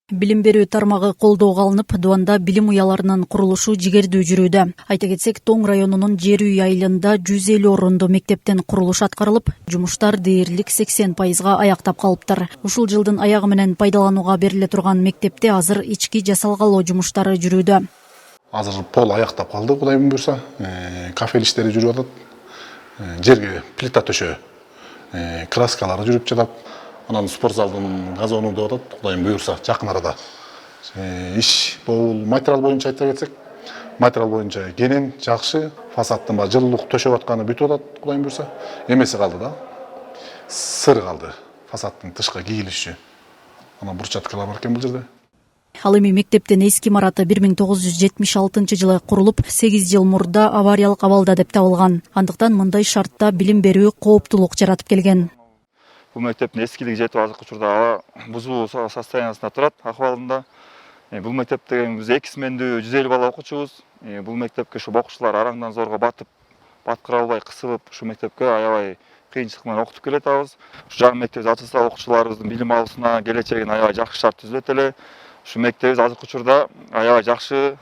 Билим берүү тармагы колдоого алынып, Дубанда билим уяларынын курулушу жигердүү жүрүүдө. Айта кетсек, Тоң районунун Жер үй айылында 150 орундуу мектептен курулуш аткарылып, жумуштар дээрлик 80% аяктап калыптыр. Ушул жылдын аягы менен пайдаланууга бериле турган мектепте азыр ички жасалгалоо жумуштары жүрүүдө. Азыр пол аяктап калды, Кудайым буйрса. Кафель иштери жүрүп атат. Жерге плита төшөө, краскалары жүрүп жатат. Анан спорт залдын газону деп атат, Кудайым буйрса, жакын арада. Иш бул материал боюнча айта кетсек, материал боюнча кенен жакшы, фасадтын жылуулук төшөп атканы бүтүп атат, Кудайым буйрса. Эмеси калды да. Сыр калды, фасадтын тышкы кийилиши. Анан бурчаткалар бар экен бул жерде. Ал эми мектептин эски имараты 1976 жылы курулуп, 8 жыл мурда авариялык абалда деп табылган. Андыктан мындай шартта билим берүү кооптулук жаратып келген. Бул мектептин эскилиги жетип азыркы учурда бузуу состояниясында турат, акыбалында. Бул мектепте биз 2 смендүү 150 бала окучубуз. Бул мектепке ушу окуучулар араңдан зорго баткыра албай кысылып, ушу мектепке аябай кыйынчылык менен окутуп келатабыз. Ушу жаңы мектеп ачылса окуучуларыбыздын билим алуусуна, келечегине аябай жакшы шарт түзүлөт эле. Ушу мектебибиз азыркы учурда аябай жакшы,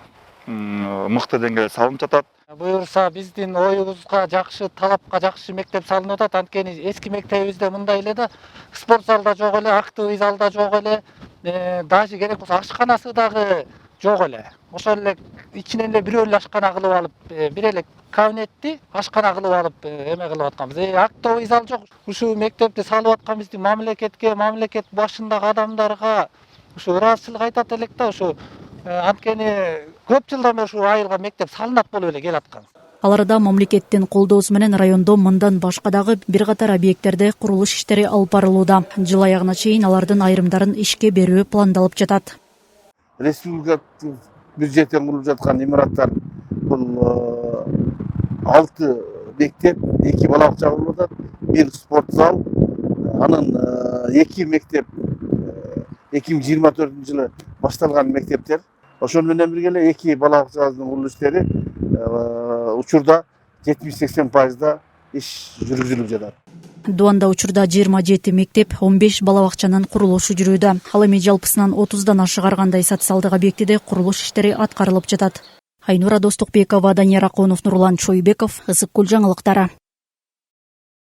мыкты деңгээлде салынып жатат. Буюрса биздин оюбузга жакшы, талапка жакшы мектеп салынып атат. Анткени эски мектебибизде мындай эле да, спорт залда жок эле, актовый залда жок эле, даже керек болсо ашканасы дагы жок эле. Ошол эле ичинен эле бирөө эле ашкана кылып алып, бир эле кабинетти ашкана кылып алып эме кылып атканбыз. Актовый зал жок. Ушу мектепти салып аткан биздин мамлекет башындагы адамдарга ушу ыраазычылык айтат элек да, ушу анткени көп жылдан бери ушу айылга мектеп салынат болуп эле келаткан. Ал арада мамлекеттин колдоосу менен райондо мындан башка дагы бир катар объекттерде курулуш иштери алып барылууда. Жыл аягына чейин алардын айрымдарын ишке берүү пландалып жатат. Республикалык бюджеттен курулуп жаткан имараттар бул 6 мектеп, 2 бала бакча курулуп атат, 1 спорт зал, анан 2 мектеп 2024 жылы башталган мектептер. Ошол менен бирге эле 2 бала бакчабыздын курулуш иштери учурда 70-80% иш жүргүзүлүп жатат. Дубанда учурда 27 мектеп, 15 бала бакчанын курулушу жүрүүдө. Ал эми жалпысынан 30дан ашык ар кандай социалдык объектиде курулуш иштери аткарылып жатат. Айнура Достукбекова, Данияр Аконов, Нурлан Чойбеков, Ысык Көл жаңылыктары.